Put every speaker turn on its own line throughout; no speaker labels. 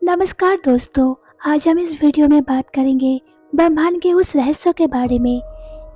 नमस्कार दोस्तों। आज हम इस वीडियो में बात करेंगे ब्रह्मांड के उस रहस्य के बारे में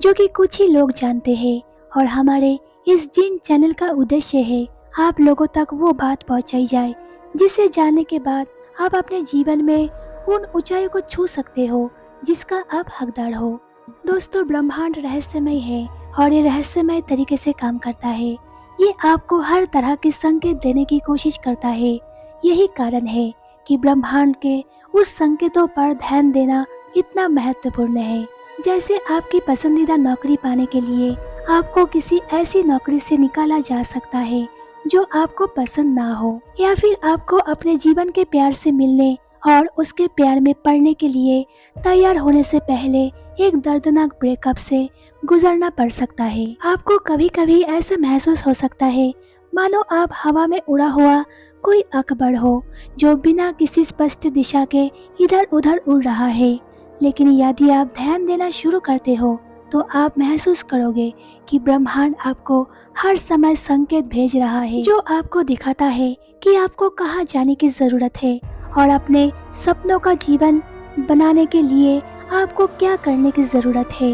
जो कि कुछ ही लोग जानते हैं और हमारे इस जिन चैनल का उद्देश्य है आप लोगों तक वो बात पहुंचाई जाए जिसे जानने के बाद आप अपने जीवन में उन ऊंचाइयों को छू सकते हो जिसका आप हकदार हो। दोस्तों, ब्रह्मांड रहस्यमय है और ये रहस्यमय तरीके से काम करता है। ये आपको हर तरह के संकेत देने की कोशिश करता है। यही कारण है कि ब्रह्मांड के उस संकेतों पर ध्यान देना इतना महत्वपूर्ण है। जैसे आपकी पसंदीदा नौकरी पाने के लिए आपको किसी ऐसी नौकरी से निकाला जा सकता है जो आपको पसंद ना हो, या फिर आपको अपने जीवन के प्यार से मिलने और उसके प्यार में पड़ने के लिए तैयार होने से पहले एक दर्दनाक ब्रेकअप से गुजरना पड़ सकता है। आपको कभी कभी ऐसा महसूस हो सकता है मानो आप हवा में उड़ा हुआ कोई अकबर हो जो बिना किसी स्पष्ट दिशा के इधर उधर उड़ रहा है। लेकिन यदि आप ध्यान देना शुरू करते हो तो आप महसूस करोगे कि ब्रह्मांड आपको हर समय संकेत भेज रहा है जो आपको दिखाता है कि आपको कहाँ जाने की जरूरत है और अपने सपनों का जीवन बनाने के लिए आपको क्या करने की जरूरत है।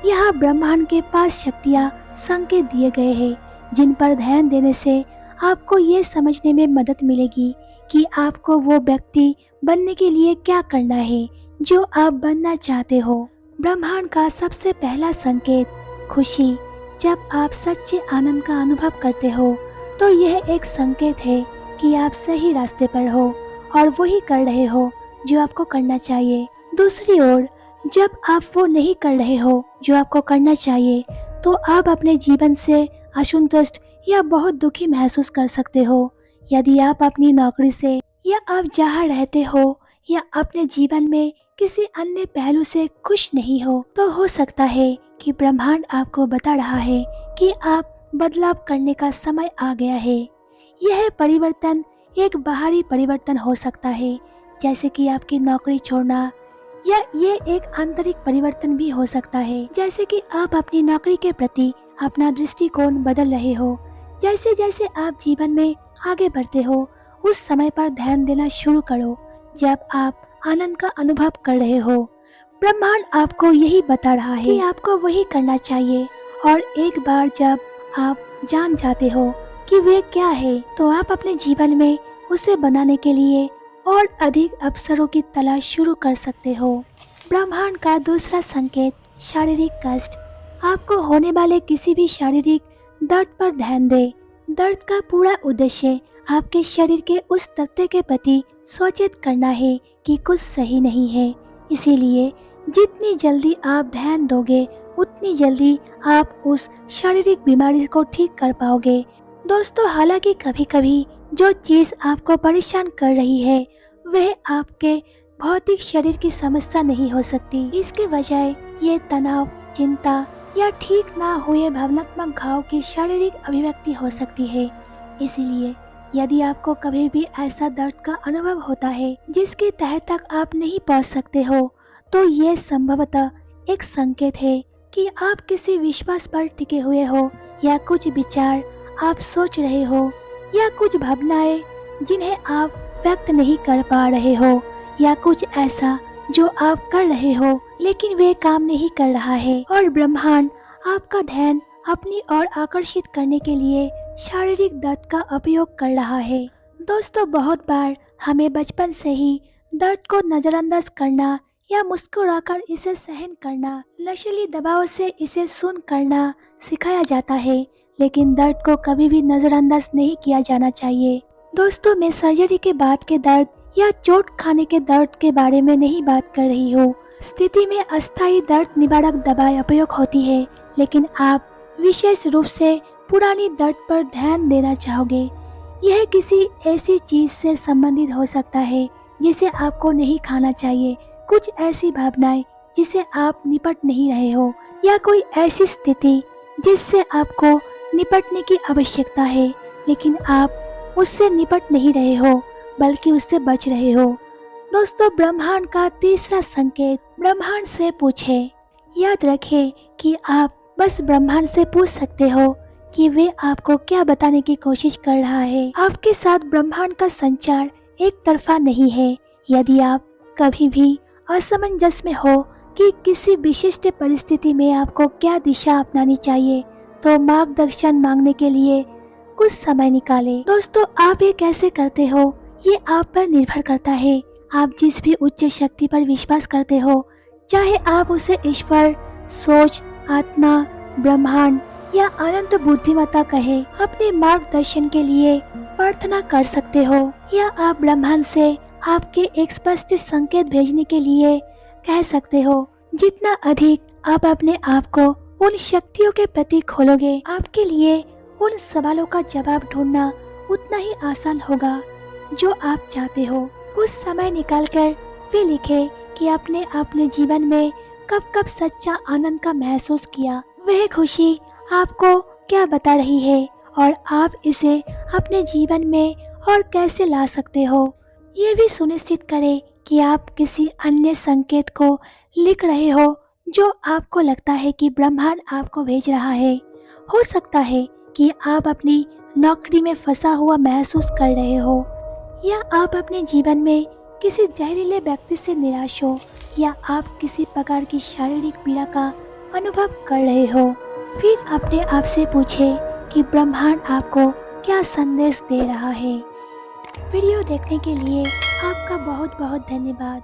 यहाँ ब्रह्मांड के पास शक्तियाँ संकेत दिए गए हैं जिन पर ध्यान देने से आपको ये समझने में मदद मिलेगी कि आपको वो व्यक्ति बनने के लिए क्या करना है जो आप बनना चाहते हो। ब्रह्मांड का सबसे पहला संकेत खुशी। जब आप सच्चे आनंद का अनुभव करते हो तो यह एक संकेत है कि आप सही रास्ते पर हो और वही कर रहे हो जो आपको करना चाहिए। दूसरी ओर, जब आप वो नहीं कर रहे हो जो आपको करना चाहिए तो आप अपने जीवन से असंतुष्ट या बहुत दुखी महसूस कर सकते हो। यदि आप अपनी नौकरी से या आप जहाँ रहते हो या अपने जीवन में किसी अन्य पहलू से खुश नहीं हो तो हो सकता है कि ब्रह्मांड आपको बता रहा है कि आप बदलाव करने का समय आ गया है। यह परिवर्तन एक बाहरी परिवर्तन हो सकता है जैसे कि आपकी नौकरी छोड़ना, या ये एक आंतरिक परिवर्तन भी हो सकता है जैसे कि आप अपनी नौकरी के प्रति अपना दृष्टिकोण बदल रहे हो। जैसे जैसे आप जीवन में आगे बढ़ते हो उस समय पर ध्यान देना शुरू करो जब आप आनंद का अनुभव कर रहे हो। ब्रह्मांड आपको यही बता रहा है कि आपको वही करना चाहिए, और एक बार जब आप जान जाते हो कि वे क्या है तो आप अपने जीवन में उसे बनाने के लिए और अधिक अवसरों की तलाश शुरू कर सकते हो। ब्रह्मांड का दूसरा संकेत शारीरिक कष्ट। आपको होने वाले किसी भी शारीरिक दर्द पर ध्यान दें। दर्द का पूरा उद्देश्य आपके शरीर के उस तथ्य के प्रति सचेत करना है कि कुछ सही नहीं है। इसीलिए जितनी जल्दी आप ध्यान दोगे उतनी जल्दी आप उस शारीरिक बीमारी को ठीक कर पाओगे। दोस्तों, हालांकि कभी कभी जो चीज़ आपको परेशान कर रही है वह आपके भौतिक शरीर की समस्या नहीं हो सकती। इसके बजाय ये तनाव, चिंता या ठीक ना हुए भावनात्मक घाव की शारीरिक अभिव्यक्ति हो सकती है। इसीलिए यदि आपको कभी भी ऐसा दर्द का अनुभव होता है जिसके तह तक आप नहीं पहुंच सकते हो तो ये संभवतः एक संकेत है कि आप किसी विश्वास पर टिके हुए हो, या कुछ विचार आप सोच रहे हो, या कुछ भावनाएं जिन्हें आप व्यक्त नहीं कर पा रहे हो, या कुछ ऐसा जो आप कर रहे हो लेकिन वे काम नहीं कर रहा है, और ब्रह्मांड आपका ध्यान अपनी ओर आकर्षित करने के लिए शारीरिक दर्द का उपयोग कर रहा है। दोस्तों, बहुत बार हमें बचपन से ही दर्द को नजरअंदाज करना या मुस्कुराकर इसे सहन करना, नशीली दबाव से इसे सुन करना सिखाया जाता है, लेकिन दर्द को कभी भी नजरअंदाज नहीं किया जाना चाहिए। दोस्तों, मैं सर्जरी के बाद के दर्द या चोट खाने के दर्द के बारे में नहीं बात कर रही हूँ। स्थिति में अस्थायी दर्द निवारक दवाएं उपयोग होती है, लेकिन आप विशेष रूप से पुरानी दर्द पर ध्यान देना चाहोगे। यह किसी ऐसी चीज से संबंधित हो सकता है जिसे आपको नहीं खाना चाहिए, कुछ ऐसी भावनाएं जिसे आप निपट नहीं रहे हो, या कोई ऐसी स्थिति जिससे आपको निपटने की आवश्यकता है लेकिन आप उससे निपट नहीं रहे हो बल्कि उससे बच रहे हो। दोस्तों, ब्रह्मांड का तीसरा संकेत ब्रह्मांड से पूछे। याद रखें कि आप बस ब्रह्मांड से पूछ सकते हो कि वे आपको क्या बताने की कोशिश कर रहा है। आपके साथ ब्रह्मांड का संचार एक तरफा नहीं है, यदि आप कभी भी असमंजस में हो कि किसी विशिष्ट परिस्थिति में आपको क्या दिशा अपनानी चाहिए, तो मार्गदर्शन मांगने के लिए कुछ समय निकालें। दोस्तों, आप ये कैसे करते हो ये आप पर निर्भर करता है। आप जिस भी उच्च शक्ति पर विश्वास करते हो, चाहे आप उसे ईश्वर, सोच, आत्मा, ब्रह्मांड या अनंत बुद्धिमत्ता कहे, अपने मार्गदर्शन के लिए प्रार्थना कर सकते हो, या आप ब्रह्मांड से आपके एक स्पष्ट संकेत भेजने के लिए कह सकते हो। जितना अधिक आप अपने आप को उन शक्तियों के प्रति खोलोगे, आपके लिए उन सवालों का जवाब ढूंढना उतना ही आसान होगा जो आप चाहते हो। कुछ समय निकालकर वे लिखे कि आपने अपने जीवन में कब कब सच्चा आनंद का महसूस किया, वह खुशी आपको क्या बता रही है और आप इसे अपने जीवन में और कैसे ला सकते हो। ये भी सुनिश्चित करें कि आप किसी अन्य संकेत को लिख रहे हो जो आपको लगता है कि ब्रह्मांड आपको भेज रहा है। हो सकता है कि आप अपनी नौकरी में फंसा हुआ महसूस कर रहे हो, या आप अपने जीवन में किसी जहरीले व्यक्ति से निराश हो, या आप किसी प्रकार की शारीरिक पीड़ा का अनुभव कर रहे हो। फिर अपने आप से पूछें कि ब्रह्मांड आपको क्या संदेश दे रहा है। वीडियो देखने के लिए आपका बहुत बहुत धन्यवाद।